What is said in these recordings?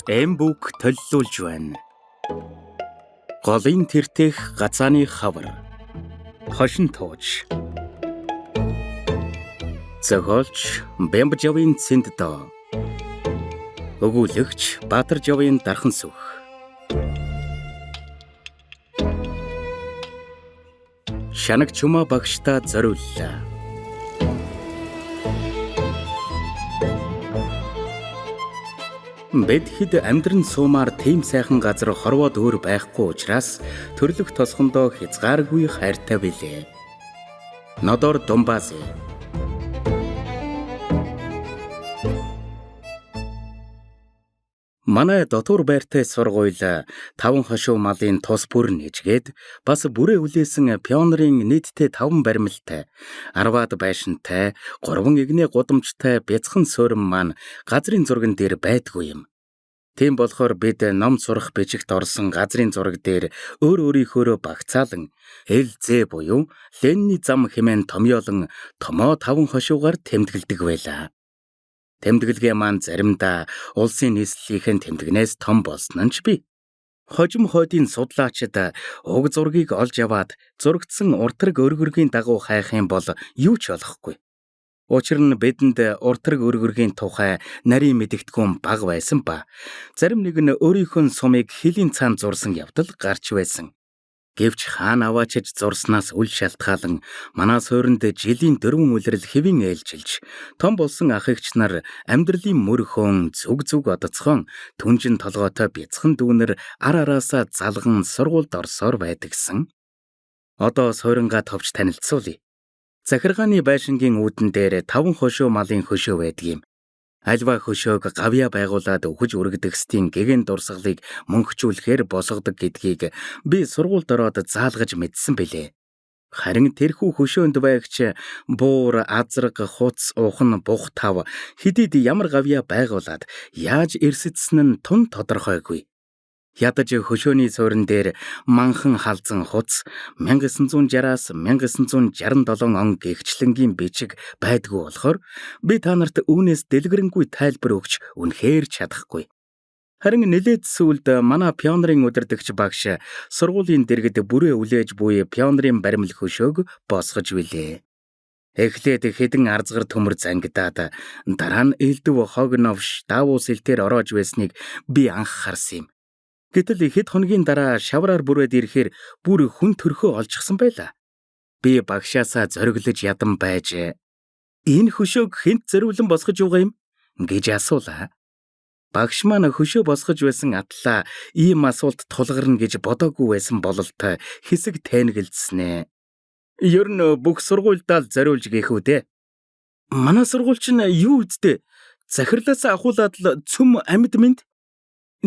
Эмбүк төллүүлж байна. Голын тэртэх гацааны хавар. Хошин тууч. Зохиолч Бямбжавын Цэнддоо. Өгүүлэгч Баатаржавын Дархан сүх. Шанаг Чума багштай зориуллаа. Бид хэд амьдран суумаар тийм сайхан газар хорвоод өөр байхгүй учраас төрлөх тосгондоо хязгааргүй хайртай билээ. Нодор Думбази. Манай дотор байртай сургууль 5 хошуу малын тус бүр нэжгээд бас бүрээ үлээсэн пионерын нийтдээ 5 баримлтай, 10-аад байшинтай, 3 игнээ гудамжтай бяцхан суурин маань газрын зурган дээр байдгүй юм. Тийм болохоор бид ном сурах бичигт орсон газрын зураг дээр өөрийнхөөрөө багцаалан ЛЗ буюу Ленний зам хэмээн томьёолон томоо 5 хошуугаар тэмдэглэдэг байлаа. Тэмдэглэгээ маань заримдаа улсын нийслэлийн тэмдэгнээс том болсон нь ч бий. Хожим хойдын судлаачид уг зургийг олж аваад зурагдсан уртраг өргөргийн дагуу хайх юм бол юу ч болохгүй. Учир нь бидэнд уртраг өргөргийн тухай нарийн мэдэгдэхүүн бага байсан ба зарим нэг нь өөрийнхөө сумыг хилийн цаан зурсан явдал гарч байсан. Гэвч хаана аваачиж зурснаас үл шалтгаалan манай суурьнд жилийн 4 үлрэл хэвийн ээлжилж том болсон ах эгч нар амьдралын мөрхөн зүг одоцхон түнжин толгойтой бяцхан дүүнэр ар араасаа залган сургуульд орсоор байдагсан. Одоо суурингаа товч танилцуулъя. Захиргааны байшингийн үүдэн дээр 5 хошуу малын хөшөө байдгийм. Альва хөшөөг гавья байгуулад өгөж үргэдэгсдийн гэгэн дурсгалыг мөнхчүүлэхээр босгодог гэдгийг би сургуульд ороод заалгаж мэдсэн бэлээ. Харин тэрхүү хөшөөнд байгч буур, азраг, хуц, ухан, бух тав хэдийд ямар гавья байгуулад яаж эрсэдсэн нь тун тодорхойгүй. Ядаж хөшөөний суурин дээр манхан халзан хуц 1960-аас 1967 он гэгчлэнгийн бичиг байдгүй болохоор би та нарт үүнээс дэлгэрэнгүй тайлбар өгч үнэхээр чадахгүй. Харин нэлээд сүүлд манай пионерын удирдагч багш сургуулийн дэргэд бүрээ үлээж буй пионерын баримл хөшөөг босгож билээ. Эхлээд хэдэн арзгар төмөр зангидаад дараа нь элдв хогновш давуу сэлтээр ороож байсныг би анх харсан юм. Гэтэл хэд хоногийн дараа шавраар бүрээд ирэхээр бүр хүн төрхөө олжчихсан байлаа. Би багшаасаа зориглож ядан байж энэ хөшөөг хэнд зориулан босгож байгаа юм гэж асуулаа. Багш маань хөшөө босгож байсан атлаа ийм асуулт тулгарна гэж бодоогүй байсан бололт хэсэг тайнгэлдснэ. Ер нь бүх сургуульдаа л зориулж гээхүү дээ. Манай сургууль чинь юу үздэ? Захирлаас ахуулаад л цөм амьд мэд?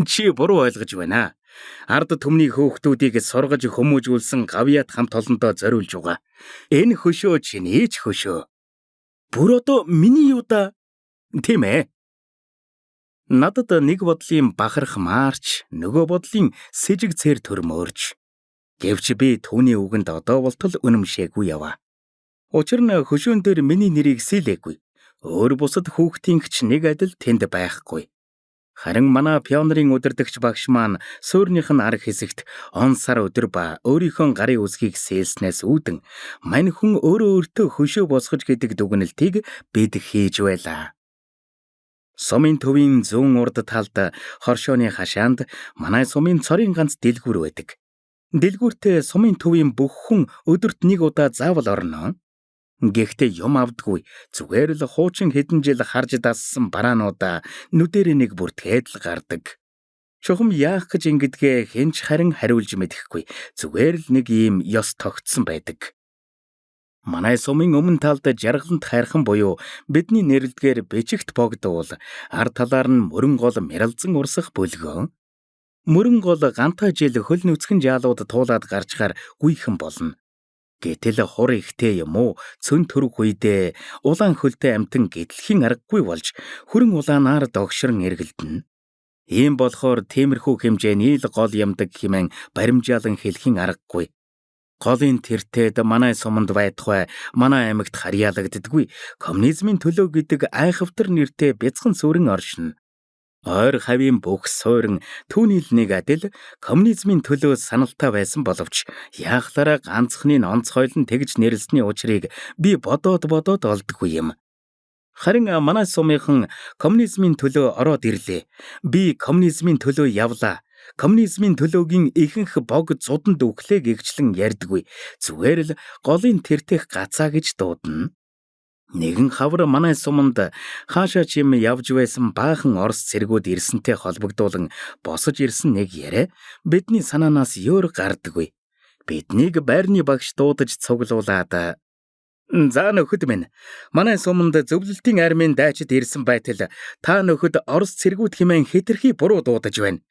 Чи буруу ойлгож байна. Ард түмний хөөхтүүдийг сургаж хүмүүжүүлсэн гавьяат хамт олондоо зориулж байгаа. Энэ хөшөө чиний ч хөшөө. Бүр одоо миний юу да? Тийм ээ. Надад нэг бодлын бахарх маарч, нөгөө бодлын сэжиг цэр төрмөөрч. Гэвч би түүний үгэнд одоо болтол үнэмшээгүй яваа. Учир нь хөшөөн дээр миний нэрийг сэлээгүй. Өөр бусад хүүхдийн ч нэг адил тэнд байхгүй. Харин манай пионерын удирдагч багш маань суурьных нь арга хэсэгт он сар өдөр ба өөрийнхөө гарын үсгийг сээлснээс үүдэн мань хүн өөртөө хөшөө босгож гэдэг дүгнэлтийг бид хийж байлаа. Сумын төвийн зүүн урд талд хоршооны хашаанд манай сумын цорын ганц дэлгүүр байдаг. Дэлгүүртээ сумын төвийн бүх хүн өдөрт нэг удаа заавал орно. Гэхдээ юм авдаггүй зүгээр л хуучин хэдэн жил харж дассан бараануудаа нүдэрээ нэг бүртгээд л гардаг. Чухам яах гэж ингэдгээ хинч харин хариулж мэдэхгүй зүгээр л нэг ийм ёс тогтсон байдаг. Манай сумын өмнө талд жаргалант хайрхан буюу бидний нэрлэдгээр бичигт богдвол ард талаар нь мөрөн гол мэрэлзэн урсах бөлгөө. Мөрөн гол гантай жил хөл нүцгэн жаалууд туулаад гарчгаар гүйхэн болно. Гэтэл хур ихтэй юм уу цөн төрөх үедээ улаан хөлтэй амтан гэтлэхийн аргагүй болж хөрөн улаанаар догшрон эргэлдэнэ. Ийм болохоор тиймэрхүү хэмжээний л гол ямдаг хэмээн баримжаалан хэлхийн аргагүй. Голын тэртээд манай суманд байдахай манай аймагт харьяалагддаггүй коммунизмын төлөө гэдэг айхавтар нэртэй бяцхан сүрэн оршино. Ойр хавийн бүх суурин түүний л нэг адил коммунизмын төлөө саналтай байсан боловч яахлаараа ганцхны онцгойлон тэгж нэрлсэний учрыг би бодоод олдгүй юм. Харин манай сумынхан коммунизмын төлөө ороод ирлээ. Би коммунизмын төлөө явлаа. Коммунизмын төлөөгийн ихэнх бог зуданд өглөө гэгчлэн ярьдаггүй. Зүгээр л голын тэртэх гацаа гэж дуудана. Нэгэн хавар манай суманд хаашаа ч юм явж байсан баахан орос цэргүүд ирсэнтэй холбогдуулан босож ирсэн нэг яриа бидний санаанаас ёор гардаггүй. Биднийг байрны багш дуудаж цуглуулад "За нөхөд минь, манай суманд зөвлөлтийн армийн дайчид ирсэн байтал та нөхөд орос цэргүүд хэмээн хэтэрхий буруу дуудаж байна.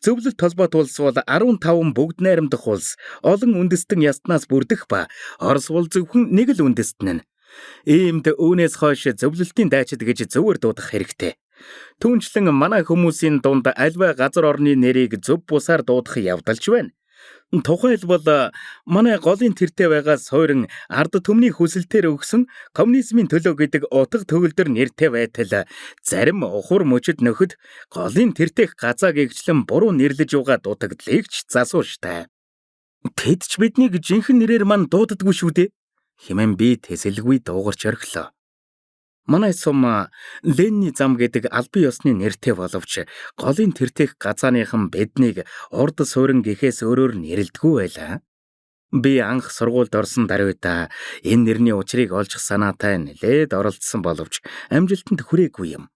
Зөвлөлт толгойд улс бол 15 бүгд найрамдах улс, олон үндэстэн яснаас бүрдэх ба орос бол зөвхөн нэг л үндэстэн нь. Иймд үүнээс хойш зөвлөлтийн дайчид гэж зөвөр дуудах хэрэгтэй. Түүнчлэн манай хүмүүсийн дунд альва газар орны нэрийг зөв бусаар дуудах явдалж байна. Тухайлбал манай голын тэртээ байгаа суурин ард түмний хүсэлтээр өгсөн коммунизмын төлөө гэдэг утга төгөлдөр нэртэй байтал зарим ухур мөчөд нөхөд голын тэртэх гацаа гэгчлэн буруу нэрлэж байгаа дутагдлыг ч засуу штэ. Тэд ч биднийг жинхэнэ нэрээр мань дууддаггүй шүү дээ хэмээн би тэсэлгүй дуугарч орхилоо. Манай сум Ленний зам гэдэг албан ёсны нэртэй боловч голын тэртэх газааныхан биднийг урд суурин гэхээс өөрөөр нэрлдэггүй байлаа. Би анх сургуульд орсон даруйда энэ нэрний учрыг олжих санаатай нэлээд оролцсон боловч амжилтанд хүрээгүй юм.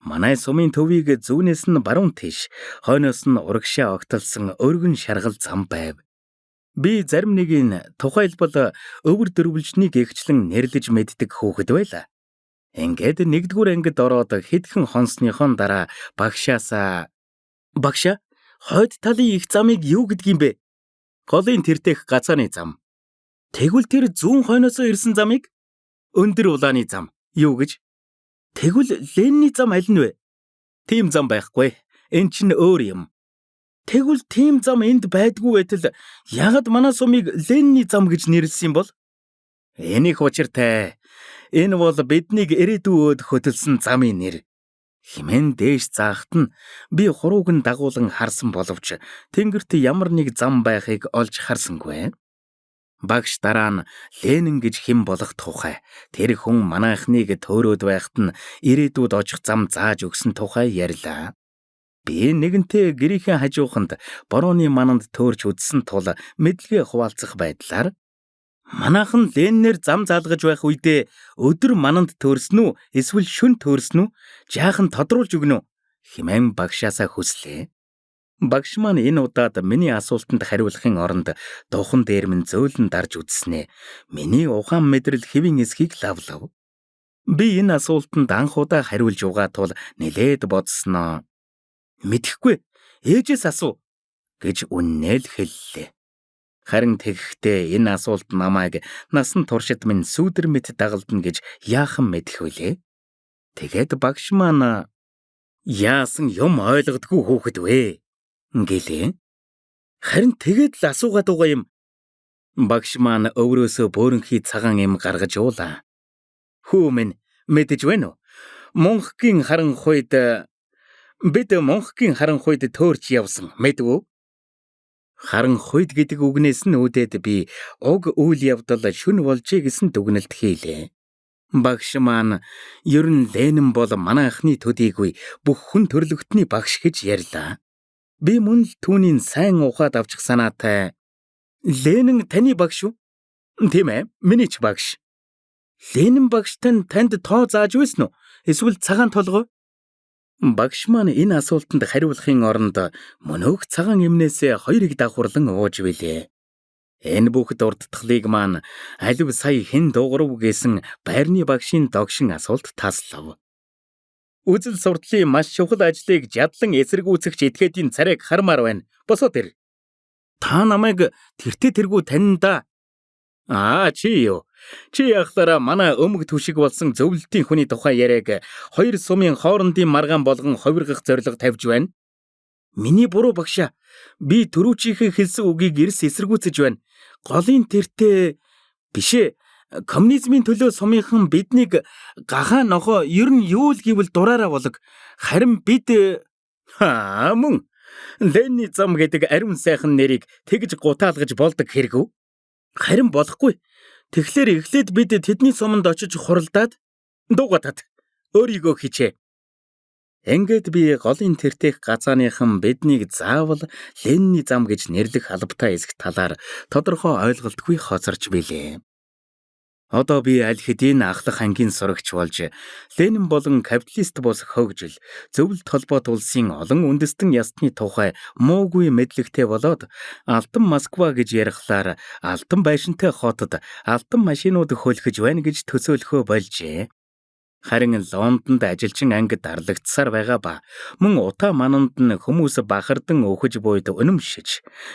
Манай сумын төвийг зүүнээс нь баруун тийш, хойноос нь урагшаа огтолсон өргөн шаргал зам байв. Би зарим нэгийг тухайлбал өвөр дөрвөлжний гэгчлэн нэрлэж мэддэг хүүхэд байлаа. Ингээд нэгдүгээр ангид ороод хэдхэн хонсныхон дараа багшаасаа "Багшаа, хойд талын их замыг юу гэдгийм бэ?" "Голын тэртэх гацааны зам." "Тэгвэл тэр зүүн хойноосоо ирсэн замыг?" "Өндөр улааны зам." "Юу гэж?" "Тэгвэл Ленний зам аль нь вэ?" "Тийм зам байхгүй. Энэ чинь өөр юм." "Тэгвэл тийм зам энд байдгүй байтал яагаад манай сумыг Ленний зам гэж нэрлсэн юм бол?" "Энийг учиртай. Энэ бол биднийг ирээдүйд хөтөлсөн замын нэр" хэмээн дээш заахт нь би хурууг нь дагуулan харсан боловч тэнгэрт ямар нэг зам байхыг олж харсангүй. Багш дараа нь Ленин гэж хэн болох тухай, тэр хүн манайхныг төөрөөд байхад нь ирээдүйд очих зам зааж өгсөн тухай ярьлаа. Би нэгэнтээ гэрийнхээ хажууханд борооны мананд төөрч үдсэн тул мэдлэгээ хуваалцах байдлаар "Манайхан Ленинээр зам заалгаж байх үедээ өдөр мананд төөрсөн үү, эсвэл шөнө төөрсөн үү? Жаахан тодруулж өгнө үү?" хэмээн багшаасаа хүслээ. Багш маань энэ удаад миний асуултанд хариулахын оронд духан дээр минь зөөлөн дарж үзснээ. Миний ухаан мэдрэл хэвийн эсхийг лавлав. Би энэ асуултанд анх удаа хариулж угаа тул нэлээд бодсноо. "Мэдэхгүй, ээжээс асуу" гэж үннээ л хэллээ. Харин тэгэхдээ энэ асуулт намайг насан туршид минь сүүдэр мэт дагалдана гэж яахан мэдэх вүлээ. Тэгээд багш маань "Яасан юм ойлгодгүй хүүхэд вэ?" гэлээ. Харин тэгээд л асуугаад байгаа юм. Багш маань өврөөсөө бөөрөнхий цагаан юм гаргаж уулаа. "Хүү минь мэдэж байна уу? Бид Монхгийн харан хуйд төөрч явсан мэдв үү?" Харан хуйд гэдэг үгнээс нь үүдээд би уг үйл явдал шүн болжээ гэсэн дүгнэлт хийлээ. Багш маань "Ер нь Ленин бол манайхны төдийгүй бүх хүн төрлөختний багш" гэж ярьлаа. Би мөн л түүнийг сайн ухаад авчих санаатай "Ленин таны багш үү?" "Тийм ээ, миний ч багш." "Ленин багш танд тоо зааж байсан уу? Эсвэл цагаан толгой?" Багш маань энэ асуултанд хариулахын оронд мөнөөх цагаан эмнээсээ хоёрыг давхарлан ууж билээ. Энэ бүх дурдтгалыг маань алив сая хэн дуугарав гэсэн байрны багшийн догшин асуулт таслав. "Үзэл сурталын маш чухал ажлыг жадлан эсэргүүцэгч этгээдийн царайг хармаар байна. Босоод ир." "Та намайг тэртээ танина да." Чи юу? Чи яхлаараа манай өмг түшиг болсон зөвлөлтийн хүний тухай яриаг хоёр сумын хоорондын маргаан болгон хувиргах зорилго тавьж байна. "Миний буруу багшаа. Би түрүүчийнхээ хэлсэн үгийг эрс эсэргүүцэж байна. Голын тэртээ бишээ. Коммунизмын төлөө сумынхан биднийг гахаа нохоо ер нь юу л гэвэл дураараа болог. Харин бид мөн Ленний зам гэдэг ариун сайхан нэрийг тэгж гутаалгаж болдог хэрэг үү? Харин болохгүй. Тэгэхээр эхлээд бид тэдний суманд очиж хуралдаад дуугатаад өөрийгөө хичээ. Ингээд би голын тэртех газааныхан биднийг заавал Ленний зам гэж нэрлэх албатай эсэх талаар тодорхой ойлголтгүй хоцорч билээ. Одоо би аль хэдийн ахлах ангийн сурагч болж Ленин болон капиталист бус хөгжил, зөвлөлт холбоот улсын олон үндэстэн ястны тухай муугүй мэдлэгтэй болоод Алтан Москва гэж ярихлаар алтан байшинтай хотод алтан машинууд хөлхөж байна гэж төсөөлөхөө болжээ. Харин Лондонд ажилчин анги дарлагдсаар байгаа ба мөн утаа мананд нь хүмүүс бахардан өөхөж буйд өнөмшиж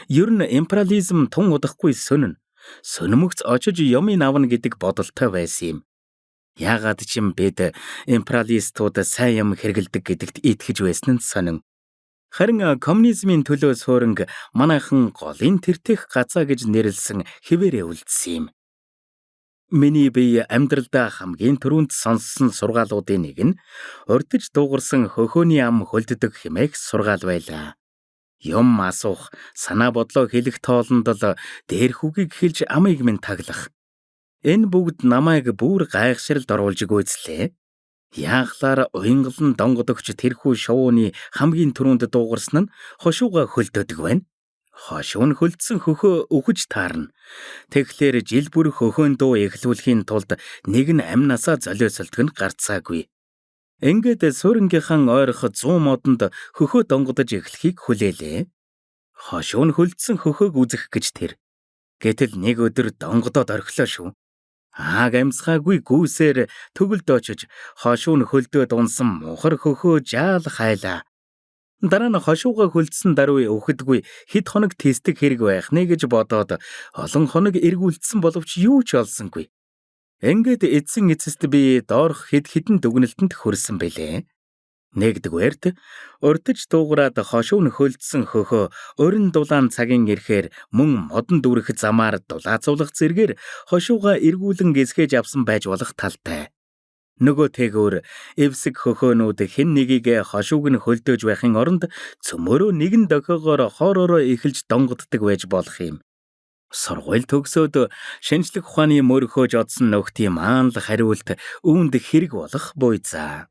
ер нь империализм тун удахгүй сонин сөнөмөгц очиж юмын авна гэдэг бодолтой байсан юм. Яагаад ч юм бид империалистууд сайн юм хэрэгэлдэг гэдэгт итгэж байсан нь сонин. Харин коммунизмын төлөө сууринг манайхан голын тэртех газаа гэж нэрлсэн хэвээрээ үлдсэн юм. Миний бие амьдралдаа хамгийн түрүүнд сонссон сургаалуудын нэг нь урдж дуугарсан хөхөөний ам хөлддөг хэмээх сургаал байлаа. Юм асуух, санаа бодлоо хэлэх тоолонд л дээрх үгийг хэлж амийг минь таглах. Энэ бүгд намайг бүр гайхширалд оруулж гүйцлээ. Яахлаар уянгалан донгодогч тэрхүү шувууны хамгийн түрүүнд дуугарсан нь хошууга хөлдөдөг байна. Хошуу нь хөлдсөн хөхөө үхэж таарна. Тэгэхээр жил бүр хөхөөн дуу эхлүүлэхийн тулд нэг нь амнасаа золиосолдог нь гарцаагүй. Ингээд суурингийнхан ойрох 100 модонд хөхөө донгодож эхлэхийг хүлээлээ. Хошуу нь хөлдсөн хөхөөг үзэх гэж тэр. Гэтэл нэг өдөр донгодоод орхилоо шүү. Ааг амсгаагүй гүйсээр төгөлд очиж хошуу нь хөлдөөд унсан мухар хөхөө жаал хайлаа. Дараа нь хошууга хөлдсөн даруй өвхөдгүй хэд хоног тестэг хэрэг байх нэ гэж бодоод олон хоног эргүүлсэн боловч юу ч олсонгүй. Ингээд эцсийн эцэст би доорх хэд хэдэн дүгнэлтэнд хүрсэн бэлээ. Нэгдүгээрт урдж дуугараад хошуу нь хөлдсөн хөхөө өрн дулаан цагийн ирэхээр мөн модон дүрэх замаар дулаацуулах зэргээр хошууга эргүүлэн гисгэж авсан байж болох талтай. Нөгөө тэгүр эвсэг хөхөөнүүд хэн нэгийг хошууг нь хөлдөөж байхын оронд цөмөрөө нэгэн дохиогоор хоороороо эхэлж донгоддог байж болох юм. Сургууль төгсөөд шинжлэх ухааны мөрөхөж одсон нөхдийн маань л хариулт үүнд хэрэг болох буй за.